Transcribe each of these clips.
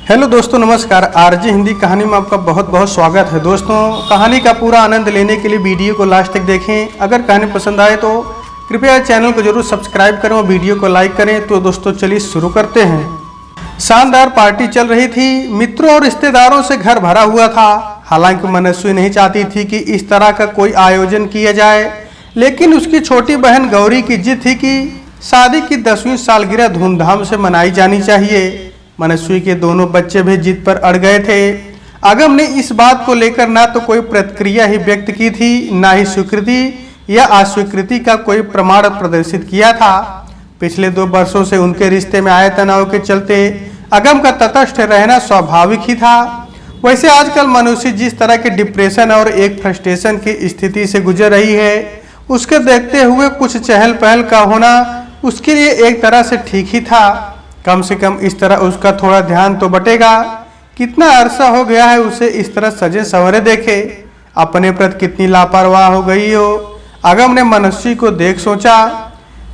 Hello दोस्तों, नमस्कार। RJ Hindi कहानी में आपका बहुत बहुत स्वागत है। दोस्तों, कहानी का पूरा आनंद लेने के लिए वीडियो को लास्ट तक देखें। अगर कहानी पसंद आए तो कृपया चैनल को जरूर सब्सक्राइब करें और वीडियो को लाइक करें। तो दोस्तों चलिए शुरू करते हैं। शानदार पार्टी चल रही थी। मित्रों और रिश्तेदारों से घर भरा हुआ था। हालांकि मनस्वी नहीं चाहती थी कि इस तरह का कोई आयोजन किया जाए, लेकिन उसकी छोटी बहन गौरी की जिद थी कि शादी की 10वीं सालगिरह धूमधाम से मनाई जानी चाहिए। मनस्वी के दोनों बच्चे भी जिद पर अड़ गए थे। अगम ने इस बात को लेकर ना तो कोई प्रतिक्रिया ही व्यक्त की थी, ना ही स्वीकृति या अस्वीकृति का कोई प्रमाण प्रदर्शित किया था। पिछले 2 वर्षों से उनके रिश्ते में आए तनाव के चलते अगम का तटस्थ रहना स्वाभाविक ही था। वैसे आजकल मनुष्य जिस तरह के डिप्रेशन और एक फ्रस्ट्रेशन की स्थिति से गुजर रही है, उसके देखते हुए कुछ चहल पहल का होना उसके लिए एक तरह से ठीक ही था। कम से कम इस तरह उसका थोड़ा ध्यान तो बटेगा। कितना अरसा हो गया है उसे इस तरह सजे संवरे देखे। अपने प्रति कितनी लापरवाह हो गई हो। अगम ने मनस्वी को देख सोचा।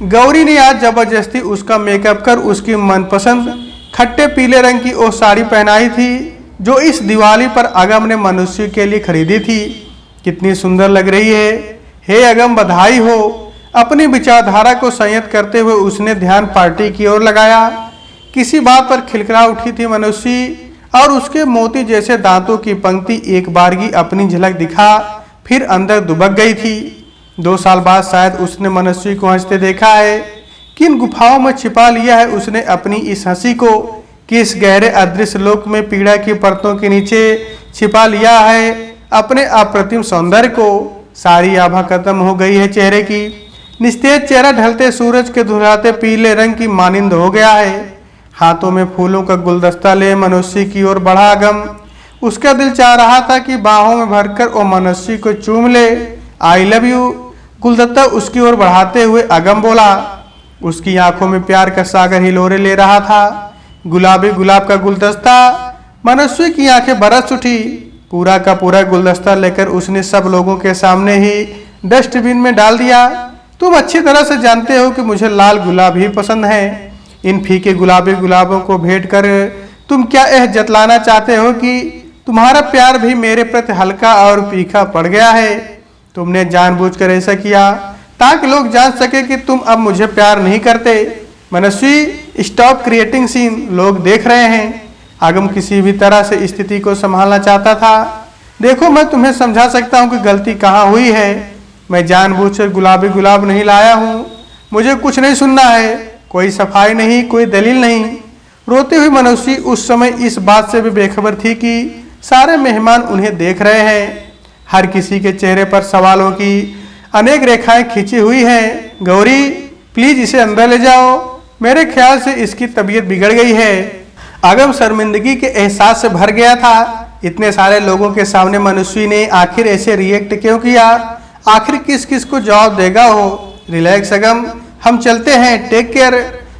गौरी ने आज जबरदस्ती उसका मेकअप कर उसकी मनपसंद खट्टे पीले रंग की वो साड़ी पहनाई थी जो इस दिवाली पर अगम ने मनस्वी के लिए खरीदी थी। कितनी सुंदर लग रही है। हे अगम, बधाई हो। अपनी विचारधारा को संयत करते हुए उसने ध्यान पार्टी की ओर लगाया। किसी बात पर खिलखिला उठी थी मनस्वी और उसके मोती जैसे दांतों की पंक्ति एक बारगी अपनी झलक दिखा, फिर अंदर दुबक गई थी। 2 साल बाद शायद उसने मनस्वी को हंसते देखा है। किन गुफाओं में छिपा लिया है उसने अपनी इस हंसी को। किस गहरे अदृश्य लोक में पीड़ा की परतों के नीचे छिपा लिया है अपने अप्रतिम सौंदर्य को। सारी आभा खत्म हो गई है चेहरे की। निस्तेज चेहरा ढलते सूरज के धुलाते पीले रंग की मानिंद हो गया है। हाथों में फूलों का गुलदस्ता ले मनस्वी की ओर बढ़ा अगम। उसका दिल चाह रहा था कि बाहों में भरकर वो मनस्वी को चूम ले। I love you. गुलदस्ता उसकी ओर बढ़ाते हुए अगम बोला। उसकी आंखों में प्यार का सागर हिलोरे ले रहा था। गुलाबी गुलाब का गुलदस्ता। मनस्वी की आंखें बरस उठी। पूरा का पूरा गुलदस्ता लेकर उसने सब लोगों के सामने ही डस्टबिन में डाल दिया। तुम अच्छी तरह से जानते हो कि मुझे लाल गुलाब ही पसंद है। इन फीके गुलाबी गुलाबों को भेंट कर तुम क्या यह जतलाना चाहते हो कि तुम्हारा प्यार भी मेरे प्रति हल्का और फीका पड़ गया है? तुमने जानबूझकर ऐसा किया ताकि लोग जान सके कि तुम अब मुझे प्यार नहीं करते। मनस्वी, स्टॉप क्रिएटिंग सीन। लोग देख रहे हैं। अगम किसी भी तरह से स्थिति को संभालना चाहता था। देखो, मैं तुम्हें समझा सकता हूँ कि गलती कहाँ हुई है। मैं जानबूझकर गुलाबी गुलाब नहीं लाया हूँ। मुझे कुछ नहीं सुनना है। कोई सफाई नहीं, कोई दलील नहीं। रोती हुई मनस्वी उस समय इस बात से भी बेखबर थी कि सारे मेहमान उन्हें देख रहे हैं। हर किसी के चेहरे पर सवालों की अनेक रेखाएं खींची हुई हैं। गौरी, प्लीज इसे अंदर ले जाओ। मेरे ख्याल से इसकी तबीयत बिगड़ गई है। अगम शर्मिंदगी के एहसास से भर गया था। इतने सारे लोगों के सामने मनस्वी ने आखिर ऐसे रिएक्ट क्यों किया? आखिर किस किस को जवाब देगा वो? रिलैक्स अगम, हम चलते हैं। Take care.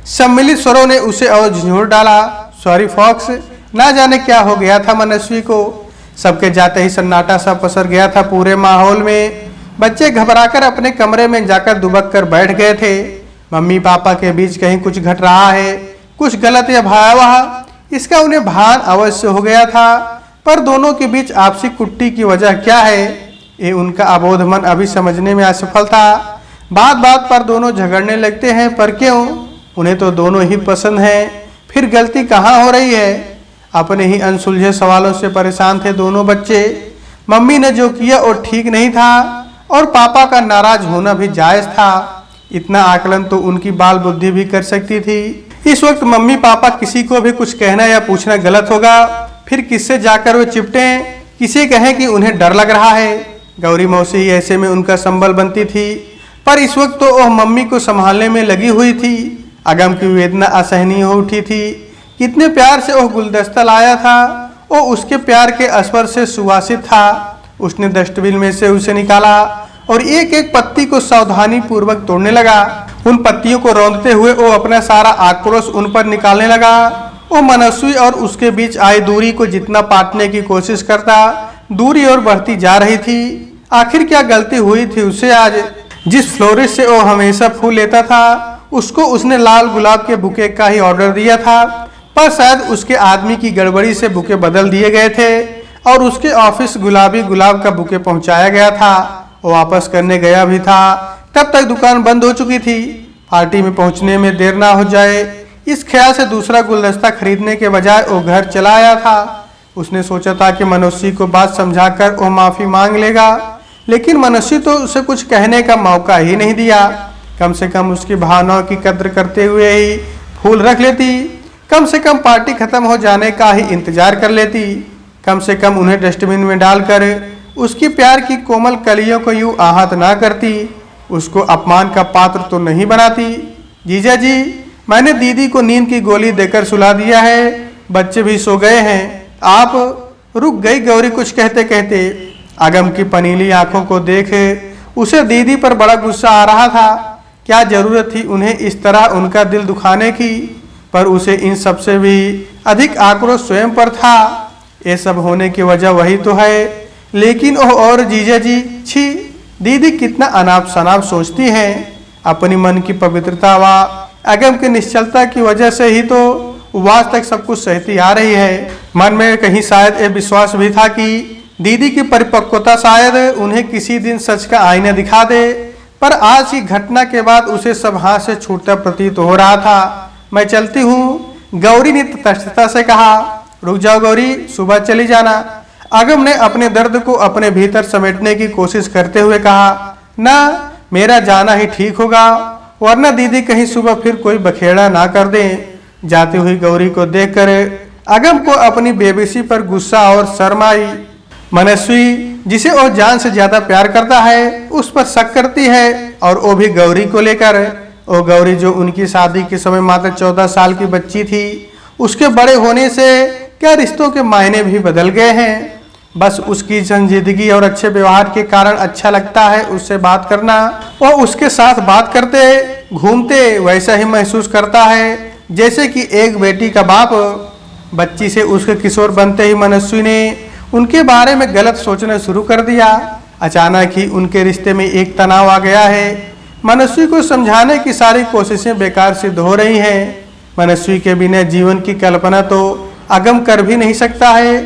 सम्मिलित स्वरों ने उसे और झिझोर डाला। Sorry folks. ना जाने क्या हो गया था मनस्वी को। सबके जाते ही सन्नाटा सा पसर गया था पूरे माहौल में। बच्चे घबराकर अपने कमरे में जाकर दुबक कर बैठ गए थे। मम्मी पापा के बीच कहीं कुछ घट रहा है, कुछ गलत या भयावह। इसका उन्हें भान अवश्य हो गया था, पर दोनों के बीच आपसी कुट्टी की वजह क्या है, ये उनका अबोध मन अभी समझने में असफल था। बात बात पर दोनों झगड़ने लगते हैं, पर क्यों? उन्हें तो दोनों ही पसंद हैं। फिर गलती कहाँ हो रही है? अपने ही अनसुलझे सवालों से परेशान थे दोनों बच्चे। मम्मी ने जो किया वो ठीक नहीं था और पापा का नाराज होना भी जायज था। इतना आकलन तो उनकी बाल बुद्धि भी कर सकती थी। इस वक्त मम्मी पापा किसी को भी कुछ कहना या पूछना गलत होगा। फिर किससे जाकर वे चिपटे, किसे कहें कि उन्हें डर लग रहा है। गौरी मौसी ही ऐसे में उनका संबल बनती थी, पर इस वक्त तो वह मम्मी को संभालने में लगी हुई थी। अगम की वेदना असहनीय हो उठी थी। कितने प्यार से वह गुलदस्ता लाया था। वो उसके प्यार के स्पर्श से सुवासित था। उसने डस्टबिन में से उसे निकाला और एक एक पत्ती को सावधानी पूर्वक तोड़ने लगा। उन पत्तियों को रौंदते हुए वो अपना सारा आक्रोश उन पर निकालने लगा। वो मनस्वी और उसके बीच आई दूरी को जितना पाटने की कोशिश करता, दूरी और बढ़ती जा रही थी। आखिर क्या गलती हुई थी उसे आज? जिस फ्लोरिस्ट से वो हमेशा फूल लेता था, उसको उसने लाल गुलाब के बुके का ही ऑर्डर दिया था। पर शायद उसके आदमी की गड़बड़ी से बुके बदल दिए गए थे और उसके ऑफिस गुलाबी गुलाब का बुके पहुंचाया गया था। वो वापस करने गया भी था, तब तक दुकान बंद हो चुकी थी। पार्टी में पहुंचने में देर ना हो जाए, इस ख्याल से दूसरा गुलदस्ता खरीदने के बजाय वो घर चला आया था। उसने सोचा था कि मनस्वी को बात समझाकर वो माफी मांग लेगा, लेकिन मनस्वी तो उसे कुछ कहने का मौका ही नहीं दिया। कम से कम उसकी भावनाओं की कद्र करते हुए ही फूल रख लेती, कम से कम पार्टी खत्म हो जाने का ही इंतजार कर लेती, कम से कम उन्हें डस्टबिन में डालकर उसकी प्यार की कोमल कलियों को यूं आहत ना करती, उसको अपमान का पात्र तो नहीं बनाती। जीजा जी, मैंने दीदी को नींद की गोली देकर सुला दिया है, बच्चे भी सो गए हैं। आप रुक गई गौरी कुछ कहते कहते। अगम की पनीली आंखों को देख उसे दीदी पर बड़ा गुस्सा आ रहा था। क्या जरूरत थी उन्हें इस तरह उनका दिल दुखाने की, पर उसे इन सब से भी अधिक आक्रोश स्वयं पर था। ये सब होने की वजह वही तो है, लेकिन ओह और जीजा जी, छी, दीदी कितना अनाप शनाप सोचती हैं। अपनी मन की पवित्रता व अगम की निश्चलता की वजह से ही तो आज तक सब कुछ सहती आ रही है। मन में कहीं शायद ये विश्वास भी था कि दीदी की परिपक्वता शायद उन्हें किसी दिन सच का आईना दिखा दे, पर आज की घटना के बाद उसे सब हाथ से छूटता प्रतीत हो रहा था। मैं चलती हूँ, गौरी ने तटस्थता से कहा। रुक जाओ गौरी, सुबह चली जाना। अगम ने अपने दर्द को अपने भीतर समेटने की कोशिश करते हुए कहा। ना, मेरा जाना ही ठीक होगा, वरना दीदी कहीं सुबह फिर कोई बखेड़ा ना कर दे। जाती हुई गौरी को देखकर अगम को अपनी बेबसी पर गुस्सा और शर्म आई। मनस्वी, जिसे वो जान से ज्यादा प्यार करता है, उस पर शक करती है, और वो भी गौरी को लेकर। वो गौरी जो उनकी शादी के समय मात्र 14 साल की बच्ची थी, उसके बड़े होने से क्या रिश्तों के मायने भी बदल गए हैं। बस उसकी संजीदगी और अच्छे व्यवहार के कारण अच्छा लगता है उससे बात करना। वो उसके साथ बात करते घूमते वैसा ही महसूस करता है जैसे कि एक बेटी का बाप। बच्ची से उसके किशोर बनते ही मनस्वी ने उनके बारे में गलत सोचना शुरू कर दिया। अचानक ही उनके रिश्ते में एक तनाव आ गया है। मनस्वी को समझाने की सारी कोशिशें बेकार सिद्ध हो रही हैं। मनस्वी के बिना जीवन की कल्पना तो अगम कर भी नहीं सकता है,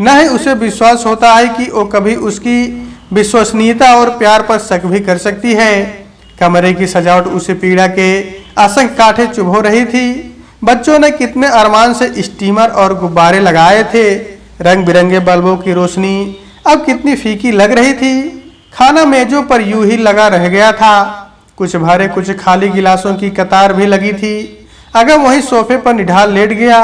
न ही उसे विश्वास होता है कि वो कभी उसकी विश्वसनीयता और प्यार पर शक भी कर सकती है। कमरे की सजावट उसे पीड़ा के असंख्य कांटे चुभो रही थी। बच्चों ने कितने अरमान से स्टीमर और गुब्बारे लगाए थे। रंग बिरंगे बल्बों की रोशनी अब कितनी फीकी लग रही थी। खाना मेजों पर यूं ही लगा रह गया था। कुछ भरे कुछ खाली गिलासों की कतार भी लगी थी। अगम वहीं सोफे पर निढाल लेट गया।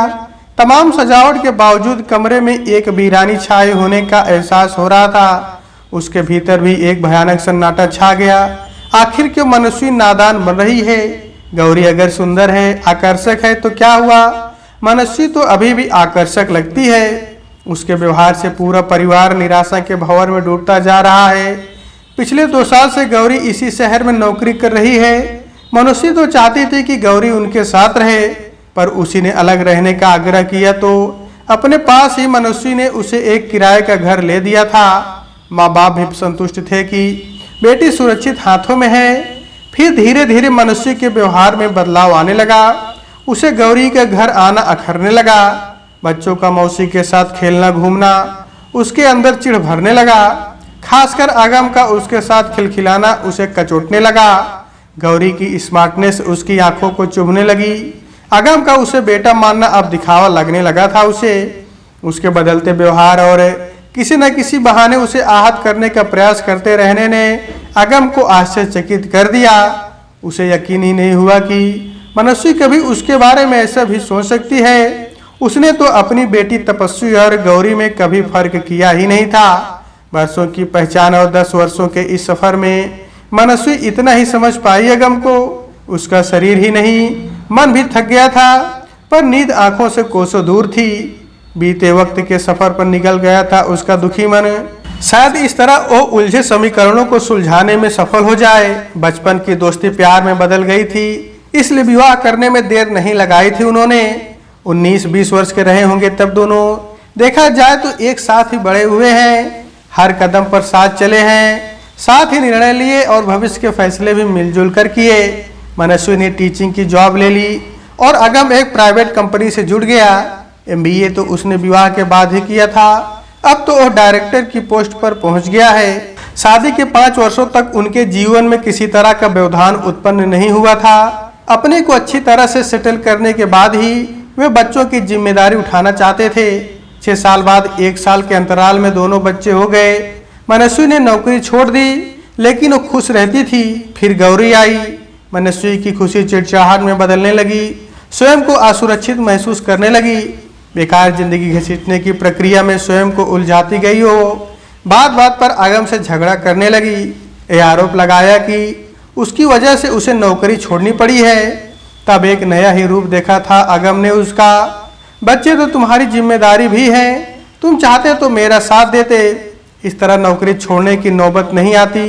तमाम सजावट के बावजूद कमरे में एक वीरानी छाए होने का एहसास हो रहा था। उसके भीतर भी एक भयानक सन्नाटा छा गया। आखिर क्यों मनस्वी नादान बन रही है? गौरी अगर सुंदर है, आकर्षक है तो क्या हुआ? मनस्वी तो अभी भी आकर्षक लगती है। उसके व्यवहार से पूरा परिवार निराशा के भंवर में डूबता जा रहा है। पिछले 2 साल से गौरी इसी शहर में नौकरी कर रही है। मनस्वी तो चाहती थी कि गौरी उनके साथ रहे, पर उसी ने अलग रहने का आग्रह किया तो अपने पास ही मनस्वी ने उसे एक किराए का घर ले दिया था। माँ बाप भी संतुष्ट थे कि बेटी सुरक्षित हाथों में है। फिर धीरे धीरे मनस्वी के व्यवहार में बदलाव आने लगा। उसे गौरी के घर आना अखरने लगा। बच्चों का मौसी के साथ खेलना घूमना उसके अंदर चिढ़ भरने लगा। खासकर अगम का उसके साथ खिलखिलाना उसे कचोटने लगा। गौरी की स्मार्टनेस उसकी आंखों को चुभने लगी। अगम का उसे बेटा मानना अब दिखावा लगने लगा था उसे। उसके बदलते व्यवहार और किसी न किसी बहाने उसे आहत करने का प्रयास करते रहने ने अगम को आश्चर्यचकित कर दिया। उसे यकीन ही नहीं हुआ कि मनस्वी कभी उसके बारे में ऐसा भी सोच सकती है। उसने तो अपनी बेटी तपस्वी और गौरी में कभी फर्क किया ही नहीं था। वर्षों की पहचान और 10 वर्षों के इस सफर में मनस्वी इतना ही समझ पाई अगम को। उसका शरीर ही नहीं, मन भी थक गया था, पर नींद आंखों से कोसों दूर थी। बीते वक्त के सफर पर निकल गया था उसका दुखी मन। शायद इस तरह वो उलझे समीकरणों को सुलझाने में सफल हो जाए। बचपन की दोस्ती प्यार में बदल गई थी, इसलिए विवाह करने में देर नहीं लगाई थी उन्होंने। 19-20 वर्ष के रहे होंगे तब दोनों। देखा जाए तो एक साथ ही बड़े हुए हैं, हर कदम पर साथ चले हैं, साथ ही निर्णय लिए और भविष्य के फैसले भी मिलजुल कर किए। मनस्वी ने टीचिंग की जॉब ले ली और अगम एक प्राइवेट कंपनी से जुड़ गया। एमबीए तो उसने विवाह के बाद ही किया था, अब तो वह डायरेक्टर की पोस्ट पर पहुंच गया है। शादी के 5 वर्षों तक उनके जीवन में किसी तरह का व्यवधान उत्पन्न नहीं हुआ था। अपने को अच्छी तरह से सेटल करने के बाद ही वे बच्चों की जिम्मेदारी उठाना चाहते थे। 6 साल बाद 1 साल के अंतराल में दोनों बच्चे हो गए। मनस्वी ने नौकरी छोड़ दी, लेकिन वो खुश रहती थी। फिर गौरी आई। मनस्वी की खुशी चिड़चिड़ाहट में बदलने लगी, स्वयं को असुरक्षित महसूस करने लगी। बेकार जिंदगी घसीटने की प्रक्रिया में स्वयं को उलझाती गई हो। बात बात पर अगम से झगड़ा करने लगी। यह आरोप लगाया कि उसकी वजह से उसे नौकरी छोड़नी पड़ी है। तब एक नया ही रूप देखा था अगम ने उसका। बच्चे तो तुम्हारी जिम्मेदारी भी हैं, तुम चाहते तो मेरा साथ देते, इस तरह नौकरी छोड़ने की नौबत नहीं आती।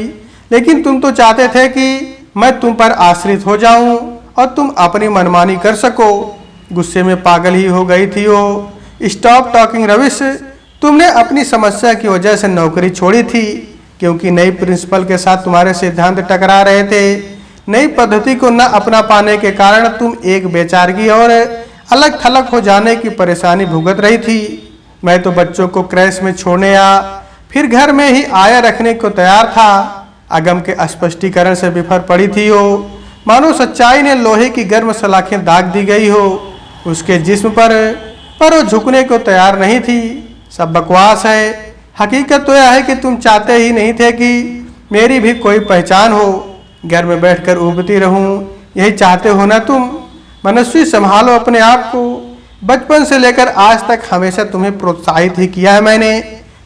लेकिन तुम तो चाहते थे कि मैं तुम पर आश्रित हो जाऊं और तुम अपनी मनमानी कर सको। गुस्से में पागल ही हो गई थी वो। स्टॉप टॉकिंग रविश, तुमने अपनी समस्या की वजह से नौकरी छोड़ी थी, क्योंकि नई प्रिंसिपल के साथ तुम्हारे सिद्धांत टकरा रहे थे। नई पद्धति को न अपना पाने के कारण तुम एक बेचारगी और अलग थलग हो जाने की परेशानी भुगत रही थी। मैं तो बच्चों को क्रैश में छोड़ने या फिर घर में ही आया रखने को तैयार था। अगम के स्पष्टीकरण से बिफर पड़ी थी वो, मानो सच्चाई ने लोहे की गर्म सलाखें दाग दी गई हो उसके जिस्म पर वो झुकने को तैयार नहीं थी। सब बकवास है। हकीकत तो यह है कि तुम चाहते ही नहीं थे कि मेरी भी कोई पहचान हो, घर में बैठकर उबती रहूं, यही चाहते हो ना तुम। मनस्वी, संभालो अपने आप को। बचपन से लेकर आज तक हमेशा तुम्हें प्रोत्साहित ही किया है मैंने,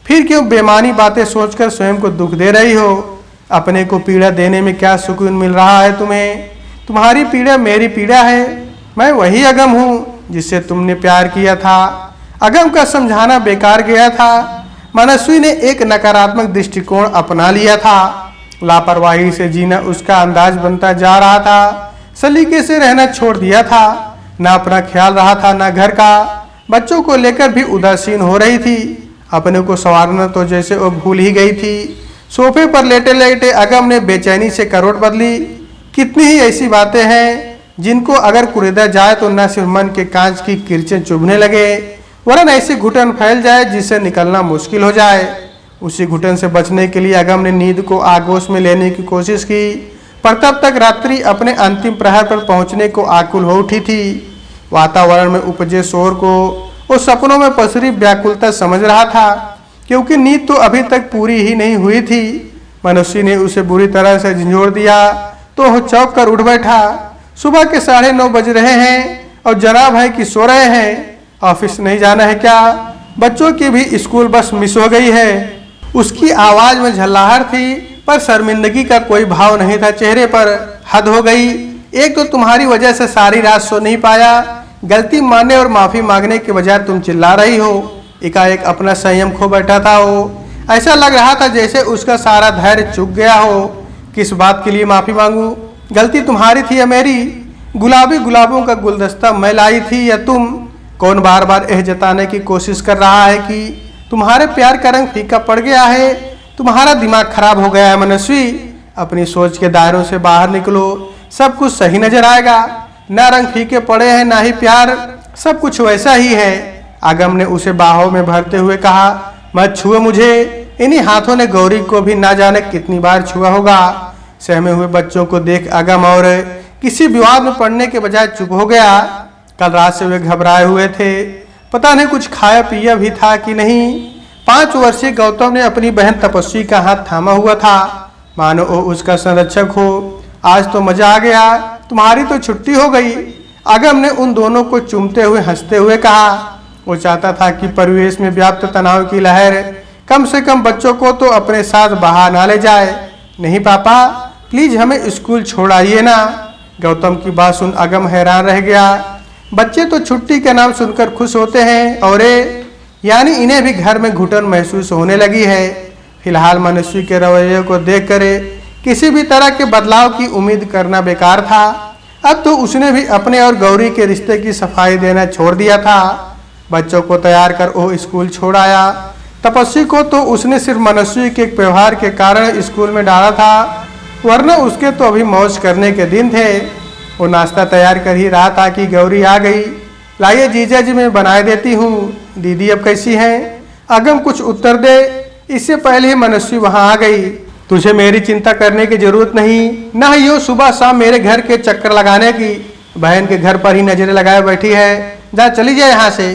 फिर क्यों बेमानी बातें सोचकर स्वयं को दुख दे रही हो? अपने को पीड़ा देने में क्या सुकून मिल रहा है तुम्हें? तुम्हारी पीड़ा मेरी पीड़ा है। मैं वही अगम हूँ जिससे तुमने प्यार किया था। अगम का समझाना बेकार गया था। मनस्वी ने एक नकारात्मक दृष्टिकोण अपना लिया था। लापरवाही से जीना उसका अंदाज बनता जा रहा था। सलीके से रहना छोड़ दिया था। ना अपना ख्याल रहा था, ना घर का। बच्चों को लेकर भी उदासीन हो रही थी। अपने को संवारना तो जैसे वो भूल ही गई थी। सोफे पर लेटे लेटे अगम ने बेचैनी से करवट बदली। कितनी ही ऐसी बातें हैं जिनको अगर कुरेदा जाए तो न सिर्फ मन के कांच की किरचें चुभने लगे, वरन ऐसी घुटन फैल जाए जिससे निकलना मुश्किल हो जाए। उसी घुटन से बचने के लिए अगम ने नींद को आगोश में लेने की कोशिश की, पर तब तक रात्रि अपने अंतिम प्रहर पर पहुंचने को आकुल हो उठी थी। वातावरण में उपजे शोर को वो सपनों में पसरी व्याकुलता समझ रहा था, क्योंकि नींद तो अभी तक पूरी ही नहीं हुई थी। मनस्वी ने उसे बुरी तरह से झंझोड़ दिया तो वो चौंक कर उठ बैठा। सुबह के 9:30 बज रहे हैं और जनाब है कि सो रहे हैं। ऑफिस नहीं जाना है क्या? बच्चों की भी स्कूल बस मिस हो गई है। उसकी आवाज में झल्लाहट थी, पर शर्मिंदगी का कोई भाव नहीं था चेहरे पर। हद हो गई, एक तो तुम्हारी वजह से सारी रात सो नहीं पाया। गलती मानने और माफी मांगने के बजाय तुम चिल्ला रही हो। एकाएक अपना संयम खो बैठा था वो। ऐसा लग रहा था जैसे उसका सारा धैर्य चुक गया हो। किस बात के लिए माफी मांगू? गलती तुम्हारी थी या मेरी? गुलाबी गुलाबों का गुलदस्ता मैं लाई थी या तुम? कौन बार बार यह जताने की कोशिश कर रहा है कि तुम्हारे प्यार का रंग फीका पड़ गया है? तुम्हारा दिमाग खराब हो गया है मनस्वी। अपनी सोच के दायरों से बाहर निकलो, सब कुछ सही नजर आएगा। ना रंग फीके पड़े हैं, ना ही प्यार, सब कुछ वैसा ही है। अगम ने उसे बाहों में भरते हुए कहा, मत छुओ मुझे। इन्हीं हाथों ने गौरी को भी ना जाने कितनी बार छुआ होगा। सहमे हुए बच्चों को देख अगम और किसी विवाद में पड़ने के बजाय चुप हो गया। कल रात से वे घबराए हुए थे, पता नहीं कुछ खाया पिया भी था कि नहीं। 5 वर्षीय गौतम ने अपनी बहन तपस्वी का हाथ थामा हुआ था, मानो वो उसका संरक्षक हो। आज तो मजा आ गया, तुम्हारी तो छुट्टी हो गई। अगम ने उन दोनों को चूमते हुए हंसते हुए कहा। वो चाहता था कि परिवेश में व्याप्त तनाव की लहर कम से कम बच्चों को तो अपने साथ बहा ना ले जाए। नहीं पापा, प्लीज हमें स्कूल छोड़ आइए ना। गौतम की बात सुन अगम हैरान रह गया। बच्चे तो छुट्टी का नाम सुनकर खुश होते हैं और यानी इन्हें भी घर में घुटन महसूस होने लगी है। फिलहाल मनस्वी के रवैये को देखकर किसी भी तरह के बदलाव की उम्मीद करना बेकार था। अब तो उसने भी अपने और गौरी के रिश्ते की सफाई देना छोड़ दिया था। बच्चों को तैयार कर वो स्कूल छोड़ आया। तपस्वी को तो उसने सिर्फ मनस्वी के व्यवहार के कारण स्कूल में डाला था, वरना उसके तो अभी मौज करने के दिन थे। वो नाश्ता तैयार कर ही रहा था कि गौरी आ गई। लाइए जीजा जी मैं बनाए देती हूँ। दीदी अब कैसी हैं? अगम कुछ उत्तर दे इससे पहले ही मनस्वी वहां आ गई। तुझे मेरी चिंता करने की जरूरत नहीं, न ही यो सुबह शाम मेरे घर के चक्कर लगाने की। बहन के घर पर ही नजरें लगाए बैठी है, जा चली जाए यहाँ से।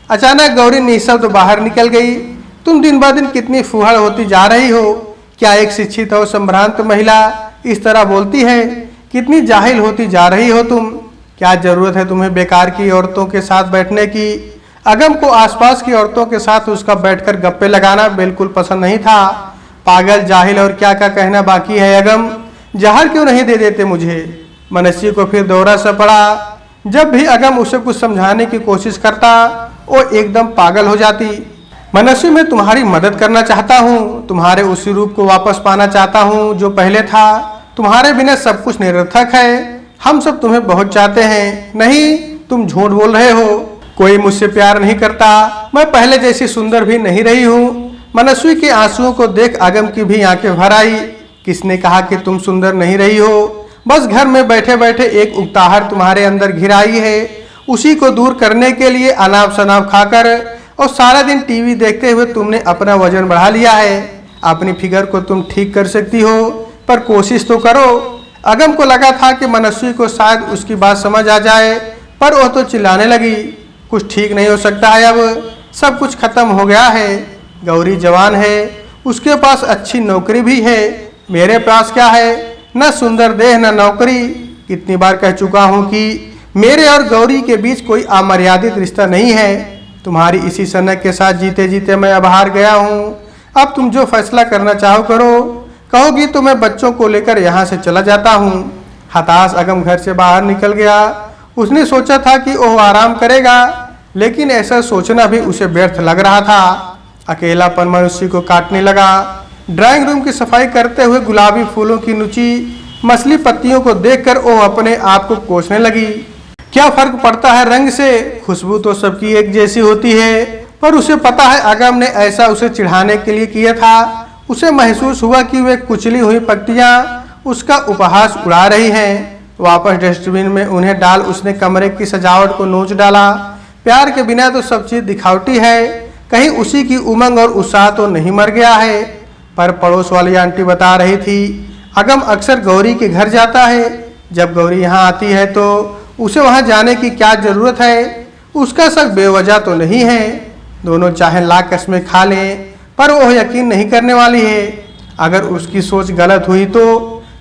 अचानक गौरी निःशब्द बाहर निकल गई। तुम दिन ब दिन कितनी फूहड़ होती जा रही हो। क्या एक शिक्षित और संभ्रांत महिला इस तरह बोलती है? कितनी जाहिल होती जा रही हो तुम। क्या जरूरत है तुम्हें बेकार की औरतों के साथ बैठने की? अगम को आसपास की औरतों के साथ उसका बैठकर गप्पे लगाना बिल्कुल पसंद नहीं था। पागल, जाहिल और क्या क्या कहना बाकी है। अगम, जहर क्यों नहीं दे देते मुझे? मनस्वी को फिर दौरा सा पड़ा। जब भी अगम उसे कुछ समझाने की कोशिश करता वो एकदम पागल हो जाती। मनस्वी, मैं तुम्हारी मदद करना चाहता हूँ, तुम्हारे उसी रूप को वापस पाना चाहता हूँ जो पहले था। तुम्हारे बिना सब कुछ निरर्थक है। हम सब तुम्हें बहुत चाहते हैं। नहीं, तुम झूठ बोल रहे हो। कोई मुझसे प्यार नहीं करता। मैं पहले जैसी सुंदर भी नहीं रही हूँ। मनस्वी के आंसुओं को देख अगम की भी आंखें भर आई। किसने कहा कि तुम सुंदर नहीं रही हो? बस घर में बैठे बैठे एक उकताहट तुम्हारे अंदर घिर आई है। उसी को दूर करने के लिए अनाप शनाप खाकर और सारा दिन टीवी देखते हुए तुमने अपना वजन बढ़ा लिया है। अपनी फिगर को तुम ठीक कर सकती हो, पर कोशिश तो करो। अगम को लगा था कि मनस्वी को शायद उसकी बात समझ आ जाए, पर वह तो चिल्लाने लगी। कुछ ठीक नहीं हो सकता है, अब सब कुछ खत्म हो गया है। गौरी जवान है, उसके पास अच्छी नौकरी भी है। मेरे पास क्या है? न सुंदर देह न नौकरी। कितनी बार कह चुका हूँ कि मेरे और गौरी के बीच कोई अमर्यादित रिश्ता नहीं है। तुम्हारी इसी सनक के साथ जीते जीते मैं अब हार गया हूँ। अब तुम जो फैसला करना चाहो करो। कहोगी तो मैं बच्चों को लेकर यहाँ से चला जाता हूँ। हताश अगम घर से बाहर निकल गया। उसने सोचा था कि वह आराम करेगा, लेकिन ऐसा सोचना भी उसे व्यर्थ लग रहा था। अकेलापन मनुष्य को काटने लगा। ड्राइंग रूम की सफाई करते हुए गुलाबी फूलों की नुची मछली पत्तियों को देखकर वो अपने आप को कोसने लगी। क्या फर्क पड़ता है रंग से? खुशबू तो सबकी एक जैसी होती है। पर उसे पता है अगम ने ऐसा उसे चिढ़ाने के लिए किया था। उसे महसूस हुआ कि वे कुचली हुई पत्तियां उसका उपहास उड़ा रही हैं। वापस डस्टबिन में उन्हें डाल उसने कमरे की सजावट को नोच डाला। प्यार के बिना तो सब चीज दिखावटी है। कहीं उसी की उमंग और उत्साह तो नहीं मर गया है। पर पड़ोस वाली आंटी बता रही थी अगम अक्सर गौरी के घर जाता है। जब गौरी यहाँ आती है तो उसे वहाँ जाने की क्या जरूरत है? उसका शक बेवजह तो नहीं है। दोनों चाहे लाख कसमें खा लें, पर वह यकीन नहीं करने वाली है। अगर उसकी सोच गलत हुई तो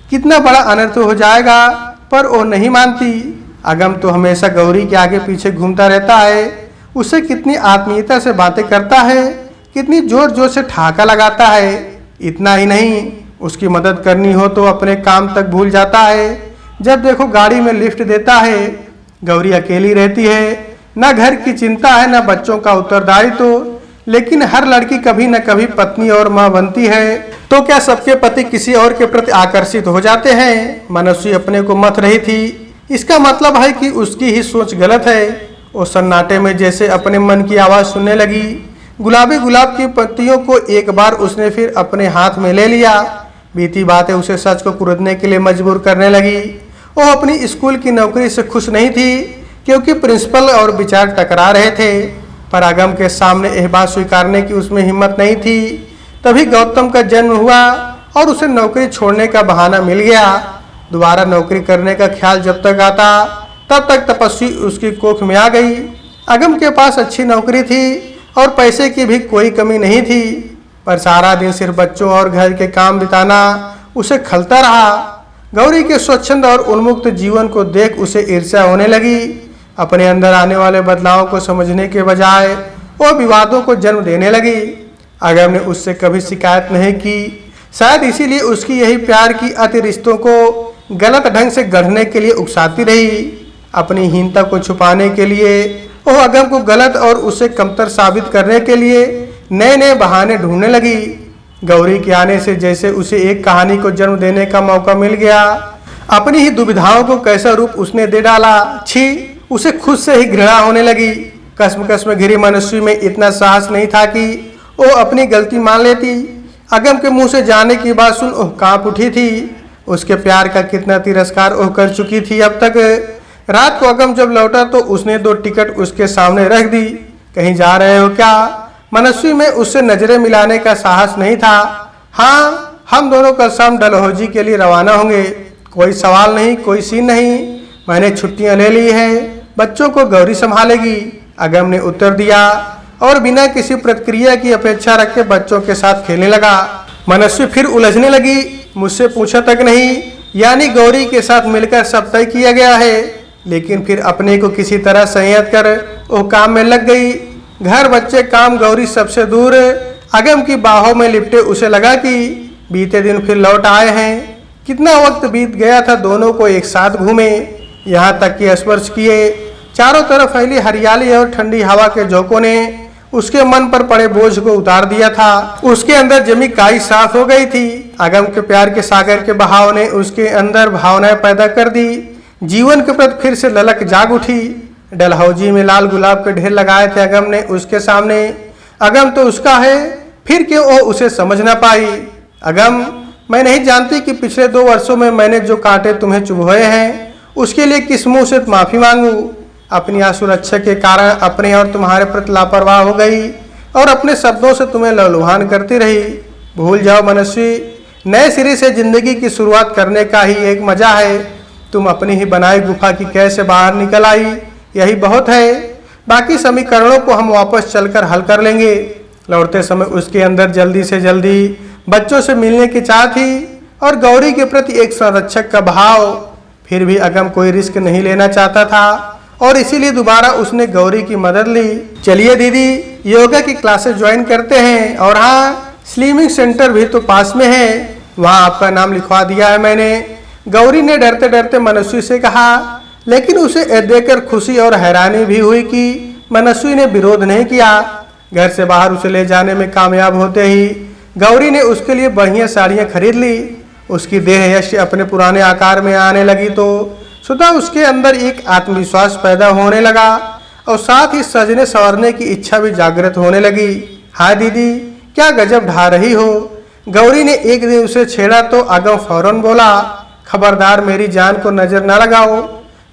कितना बड़ा अनर्थ हो जाएगा, पर वो नहीं मानती। अगम तो हमेशा गौरी के आगे पीछे घूमता रहता है। उससे कितनी आत्मीयता से बातें करता है, कितनी जोर जोर से ठहाका लगाता है। इतना ही नहीं, उसकी मदद करनी हो तो अपने काम तक भूल जाता है। जब देखो गाड़ी में लिफ्ट देता है। गौरी अकेली रहती है, न घर की चिंता है न बच्चों का उत्तरदायित्व। लेकिन हर लड़की कभी न कभी पत्नी और माँ बनती है। तो क्या सबके पति किसी और के प्रति आकर्षित हो जाते हैं? मनस्वी अपने को मथ रही थी। इसका मतलब है कि उसकी ही सोच गलत है। वो सन्नाटे में जैसे अपने मन की आवाज़ सुनने लगी। गुलाबी गुलाब की पत्तियों को एक बार उसने फिर अपने हाथ में ले लिया। बीती बातें उसे सच को कुरेदने के लिए मजबूर करने लगी। वो अपनी स्कूल की नौकरी से खुश नहीं थी, क्योंकि प्रिंसिपल और विचार टकरा रहे थे। पर अगम के सामने यह बात स्वीकारने की उसमें हिम्मत नहीं थी। तभी गौतम का जन्म हुआ और उसे नौकरी छोड़ने का बहाना मिल गया। दोबारा नौकरी करने का ख्याल जब तक आता तब तक तपस्वी उसकी कोख में आ गई। अगम के पास अच्छी नौकरी थी और पैसे की भी कोई कमी नहीं थी, पर सारा दिन सिर्फ बच्चों और घर के काम बिताना उसे खलता रहा। गौरी के स्वच्छंद और उन्मुक्त जीवन को देख उसे ईर्ष्या होने लगी। अपने अंदर आने वाले बदलावों को समझने के बजाय वो विवादों को जन्म देने लगी। अगम ने उससे कभी शिकायत नहीं की। शायद इसीलिए उसकी यही प्यार की अति रिश्तों को गलत ढंग से गढ़ने के लिए उकसाती रही। अपनी हीनता को छुपाने के लिए वो अगम को गलत और उसे कमतर साबित करने के लिए नए नए बहाने ढूंढने लगी। गौरी के आने से जैसे उसे एक कहानी को जन्म देने का मौका मिल गया। अपनी ही दुविधाओं को कैसा रूप उसने दे डाला। छी, उसे खुद से ही घृणा होने लगी। कसम में घिरी मनस्वी में इतना साहस नहीं था कि वो अपनी गलती मान लेती। अगम के मुंह से जाने की बात सुन कांप उठी थी। उसके प्यार का कितना तिरस्कार वो कर चुकी थी अब तक। रात को अगम जब लौटा तो उसने 2 टिकट उसके सामने रख दी। कहीं जा रहे हो क्या? मनस्वी में उससे नजरें मिलाने का साहस नहीं था। हाँ, हम दोनों कल शाम डलहौजी के लिए रवाना होंगे। कोई सवाल नहीं, कोई सीन नहीं, मैंने छुट्टियां ले ली है, बच्चों को गौरी संभालेगी, अगम ने उत्तर दिया और बिना किसी प्रतिक्रिया की अपेक्षा रख के बच्चों के साथ खेलने लगा। मनस्वी फिर उलझने लगी, मुझसे पूछा तक नहीं, यानी गौरी के साथ मिलकर सब तय किया गया है। लेकिन फिर अपने को किसी तरह संयत कर वो काम में लग गई। घर, बच्चे, काम, गौरी सबसे दूर अगम की बाहों में लिपटे उसे लगा कि बीते दिन फिर लौट आए हैं। कितना वक्त बीत गया था दोनों को एक साथ घूमे, यहाँ तक कि स्पर्श किए। चारों तरफ फैली हरियाली और ठंडी हवा के झोंकों ने उसके मन पर पड़े बोझ को उतार दिया था। उसके अंदर जमी काई साफ हो गई थी। अगम के प्यार के सागर के बहाव ने उसके अंदर भावनाएं पैदा कर दी। जीवन के प्रति फिर से ललक जाग उठी। डलहौजी में लाल गुलाब के ढेर लगाए थे अगम ने उसके सामने। अगम तो उसका है, फिर क्यों वो उसे समझ ना पाई? अगम, मैं नहीं जानती कि पिछले 2 वर्षों में मैंने जो कांटे तुम्हें चुभोए हैं उसके लिए किस मुंह से माफी मांगू। अपनी असुरक्षा के कारण अपने और तुम्हारे प्रति लापरवाह हो गई और अपने शब्दों से तुम्हें लहलुहान करती रही। भूल जाओ मनस्वी, नए सिरे से जिंदगी की शुरुआत करने का ही एक मजा है। तुम अपनी ही बनाई गुफा की कैसे बाहर निकल आई, यही बहुत है। बाकी समीकरणों को हम वापस चलकर हल कर लेंगे। लौटते समय उसके अंदर जल्दी से जल्दी बच्चों से मिलने की चाह थी और गौरी के प्रति एक संरक्षक का भाव। फिर भी अगम कोई रिस्क नहीं लेना चाहता था और इसीलिए दोबारा उसने गौरी की मदद ली। चलिए दीदी, योगा की क्लासेस ज्वाइन करते हैं, और हाँ, स्लिमिंग सेंटर भी तो पास में है, वहाँ आपका नाम लिखवा दिया है मैंने। गौरी ने डरते डरते मनस्वी से कहा, लेकिन उसे देखकर खुशी और हैरानी भी हुई कि मनस्वी ने विरोध नहीं किया। घर से बाहर उसे ले जाने में कामयाब होते ही गौरी ने उसके लिए बढ़िया साड़ियाँ खरीद ली। उसकी देह यश अपने पुराने आकार में आने लगी तो स्वतः उसके अंदर एक आत्मविश्वास पैदा होने लगा और साथ ही सजने संवरने की इच्छा भी जागृत होने लगी। हाँ दीदी, क्या गजब ढा रही हो। गौरी ने एक दिन उसे छेड़ा तो अगम फौरन बोला, खबरदार मेरी जान को नजर न लगाओ।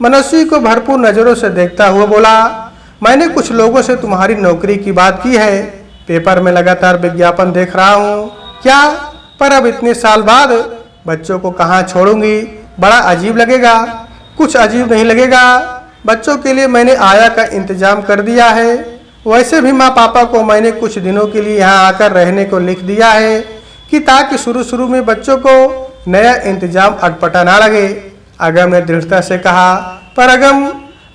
मनस्वी को भरपूर नजरों से देखता हुआ बोला, मैंने कुछ लोगों से तुम्हारी नौकरी की बात की है, पेपर में लगातार विज्ञापन देख रहा हूँ। क्या? पर अब इतने साल बाद बच्चों को कहाँ छोड़ूंगी? बड़ा अजीब लगेगा। कुछ अजीब नहीं लगेगा, बच्चों के लिए मैंने आया का इंतजाम कर दिया है। वैसे भी माँ पापा को मैंने कुछ दिनों के लिए यहाँ आकर रहने को लिख दिया है कि ताकि शुरू में बच्चों को नया इंतजाम अटपटा ना लगे। अगम ने दृढ़ता से कहा। पर अगम,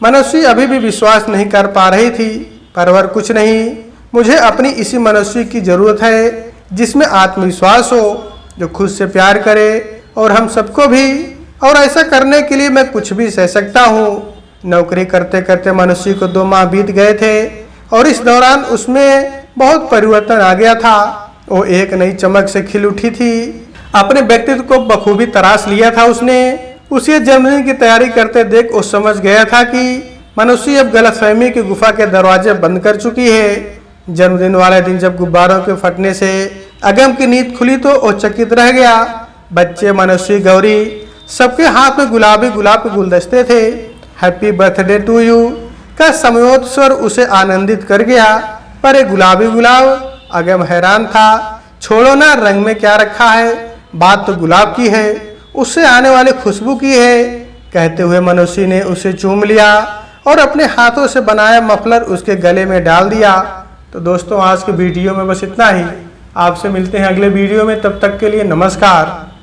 मनस्वी अभी भी विश्वास नहीं कर पा रही थी। परवर कुछ नहीं, मुझे अपनी इसी मनस्वी की जरूरत है जिसमें आत्मविश्वास हो, जो खुद से प्यार करे और हम सबको भी, और ऐसा करने के लिए मैं कुछ भी सह सकता हूँ। नौकरी करते करते मनस्वी को 2 माह बीत गए थे और इस दौरान उसमें बहुत परिवर्तन आ गया था। वो एक नई चमक से खिल उठी थी। अपने व्यक्तित्व को बखूबी तराश लिया था उसने। उसे जन्मदिन की तैयारी करते देख वो समझ गया था कि मनस्वी अब गलतफहमी की गुफा के दरवाजे बंद कर चुकी है। जन्मदिन वाले दिन जब गुब्बारों के फटने से अगम की नींद खुली तो वो चकित रह गया। बच्चे, मनस्वी, गौरी, सबके हाथ में गुलाबी गुलाब के गुलदस्ते थे। हैप्पी बर्थडे टू यू का समयोत्सव उसे आनंदित कर गया। पर एक गुलाबी गुलाब, अगम हैरान था। छोड़ो ना, रंग में क्या रखा है, बात तो गुलाब की है, उससे आने वाली खुशबू की है। कहते हुए मनस्वी ने उसे चूम लिया और अपने हाथों से बनाया मफलर उसके गले में डाल दिया। तो दोस्तों, आज के वीडियो में बस इतना ही। आपसे मिलते हैं अगले वीडियो में, तब तक के लिए नमस्कार।